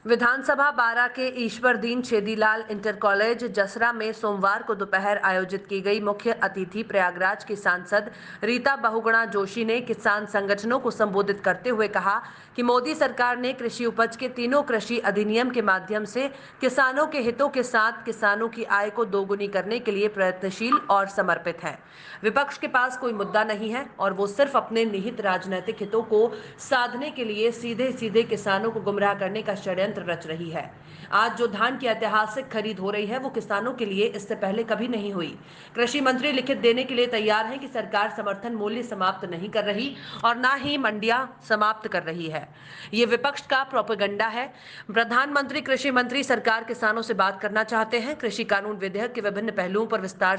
विधानसभा बारां के Ishwardeen Chhedilal inter college जसरा में सोमवार को दोपहर आयोजित की गई मुख्य अतिथि प्रयागराज की सांसद रीता बहुगुणा जोशी ने किसान संगठनों को संबोधित करते हुए कहा कि मोदी सरकार ने कृषि उपज के तीनों कृषि अधिनियम के माध्यम से किसानों के हितों के साथ किसानों की आय को दोगुनी करने के लिए प्रयत्नशील और समर्पित है। विपक्ष के पास कोई मुद्दा नहीं है और वो सिर्फ अपने निहित राजनीतिक हितों को साधने के लिए सीधे सीधे किसानों को गुमराह करने का षड्यंत्र रच रही है। आज जो धान की ऐतिहासिक खरीद हो रही है वो किसानों के लिए इससे पहले कभी नहीं हुई। कृषि मंत्री लिखित देने के लिए तैयार है कि सरकार समर्थन मूल्य समाप्त नहीं कर रही और ना ही मंडियां समाप्त कर रही है। ये विपक्ष का प्रोपेगेंडा है। प्रधानमंत्री कृषि मंत्री सरकार किसानों से बात करना चाहते हैं। कृषि कानून विधेयक के विभिन्न पहलुओं पर विस्तार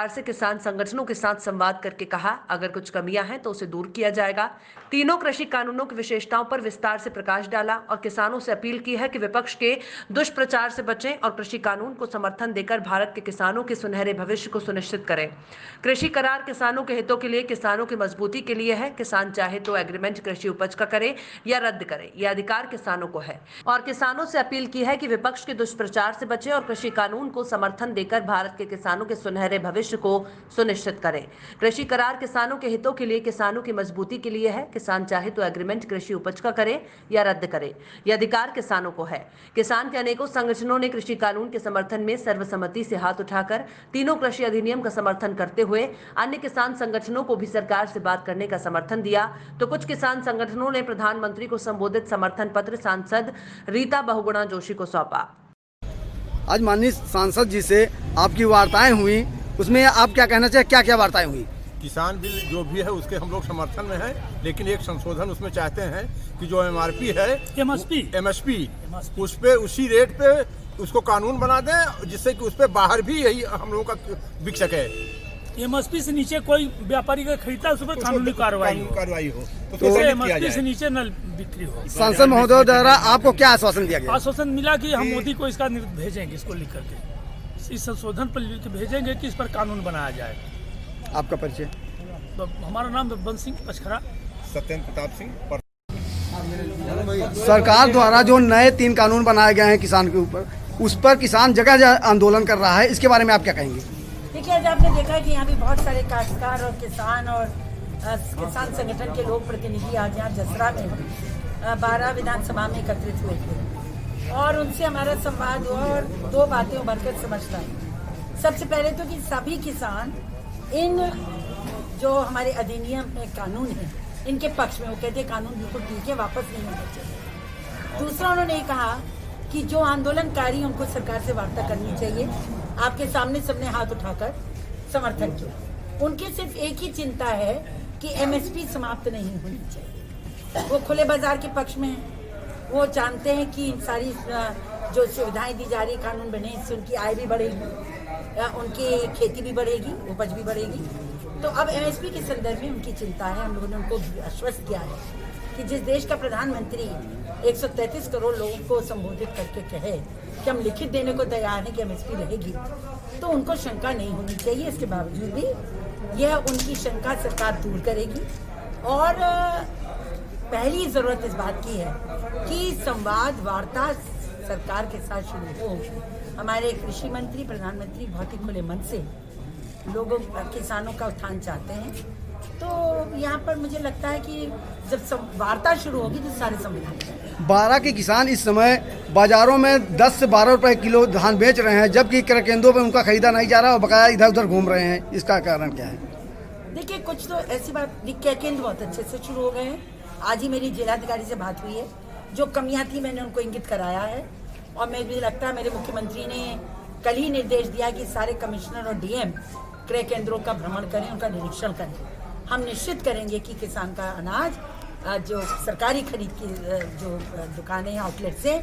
से किसान संगठनों के साथ संवाद करके कहा, अगर कुछ कमियां हैं तो उसे दूर किया जाएगा। तीनों कृषि कानूनों की विशेषताओं पर विस्तार से प्रकाश डाला और किसानों से अपील की है कि विपक्ष के दुष्प्रचार से बचें और कृषि कानून को समर्थन देकर भारत के किसानों के सुनहरे भविष्य को सुनिश्चित करें। कृषि करार किसानों के हितों के लिए, किसानों की मजबूती के लिए है। किसान चाहे तो एग्रीमेंट कृषि उपज का करे या रद्द करे, यह अधिकार किसानों को है। और किसानों से अपील की है कि विपक्ष के दुष्प्रचार से बचें और कृषि कानून को समर्थन देकर भारत के किसानों के सुनहरे भविष्य को सुनिश्चित करें। कृषि करार किसानों के हितों के लिए, किसानों की मजबूती के लिए है। किसान चाहे तो एग्रीमेंट कृषि उपज का करे या रद्द करे, यह अधिकार किसानों को है। किसान के अनेकों संगठनों ने कृषि कानून के समर्थन में सर्वसम्मति से हाथ उठाकर तीनों कृषि अधिनियम का समर्थन करते हुए अन्य किसान संगठनों को भी सरकार से बात करने का समर्थन दिया। तो कुछ किसान संगठनों ने प्रधानमंत्री को संबोधित समर्थन पत्र सांसद रीता बहुगुणा जोशी को सौंपा। आज माननीय सांसद जी से आपकी वार्ताएं हुई, उसमें आप क्या कहना चाहिए, क्या क्या वार्ताएं हुई? किसान बिल जो भी है उसके हम लोग समर्थन में हैं, लेकिन एक संशोधन उसमें चाहते हैं कि जो एमआरपी है, एमएसपी उस पे उसी रेट पे उसको कानून बना दें, जिससे कि उस पे बाहर भी यही हम लोगों का बिक सके। एमएसपी से नीचे कोई व्यापारी का खरीदता है उस पर कानूनी कार्रवाई हो, तो एमएसपी से नीचे न बिक्री हो। सांसद महोदय द्वारा आपको क्या आश्वासन दिया गया? आश्वासन मिला कि हम मोदी को इसका भेजेंगे, इसको लिख करके इस संशोधन पर लिख भेजेंगे कि इस पर कानून बनाया जाए। आपका परिचय? तो हमारा नाम बबन सिंह पचखरा। सत्येंद्र प्रताप सिंह। सरकार द्वारा जो नए 3 कानून बनाए गए हैं किसान के ऊपर, उस पर किसान जगह जगह आंदोलन कर रहा है, इसके बारे में आप क्या कहेंगे? देखिए, आज आपने देखा कि यहाँ भी बहुत सारे काश्तकार और किसान और किसान संगठन के लोग प्रतिनिधि आज यहाँ जसरा में बारां विधानसभा में एकत्रित हुए थे और उनसे हमारा संवाद हुआ और 2 बातें उभर कर समझता है। सबसे पहले तो कि सभी किसान इन जो हमारे अधिनियम में कानून है इनके पक्ष में, वो कहते हैं कानून बिल्कुल ठीक है, वापस नहीं होना चाहिए। दूसरा, उन्होंने कहा कि जो आंदोलनकारी उनको सरकार से वार्ता करनी चाहिए। आपके सामने सबने हाथ उठाकर समर्थन किया। उनकी सिर्फ एक ही चिंता है कि एमएसपी समाप्त नहीं होनी चाहिए। वो खुले बाजार के पक्ष में हैं। वो जानते हैं कि सारी जो सुविधाएं दी जा रही, कानून बने, इससे उनकी आय भी बढ़ेगी, उनकी खेती भी बढ़ेगी, उपज भी बढ़ेगी। तो अब एमएसपी के संदर्भ में उनकी चिंता है। हम लोगों ने उनको आश्वस्त किया है कि जिस देश का प्रधानमंत्री 133 करोड़ लोगों को संबोधित करके कहे कि हम लिखित देने को तैयार हैं कि एमएसपी रहेगी, तो उनको शंका नहीं होनी चाहिए। इसके बावजूद भी यह उनकी शंका सरकार दूर करेगी। और पहली ज़रूरत इस बात की है कि संवाद वार्ता सरकार के साथ शुरू हो। हमारे कृषि मंत्री, प्रधानमंत्री बहुत ही खुले मन से लोगों, किसानों का उत्थान चाहते हैं। तो यहाँ पर मुझे लगता है कि जब वार्ता शुरू होगी तो सारे संविधान। बारां के किसान इस समय बाजारों में 10 से 12 रुपए किलो धान बेच रहे हैं, जबकि क्रय केंद्रों पर उनका खरीदा नहीं जा रहा और बकाया इधर उधर घूम रहे हैं। इसका कारण क्या है? देखिए, कुछ तो ऐसी बात, क्रय केंद्र बहुत अच्छे से शुरू हो गए हैं। आज ही मेरी जिलाधिकारी से बात हुई है, जो कमियां थी मैंने उनको इंगित कराया है और मुझे लगता है मेरे मुख्यमंत्री ने कल ही निर्देश दिया कि सारे कमिश्नर और डीएम क्रय केंद्रों का भ्रमण करें, उनका निरीक्षण करें। हम निश्चित करेंगे कि किसान का अनाज जो सरकारी खरीद की जो दुकानें, आउटलेट से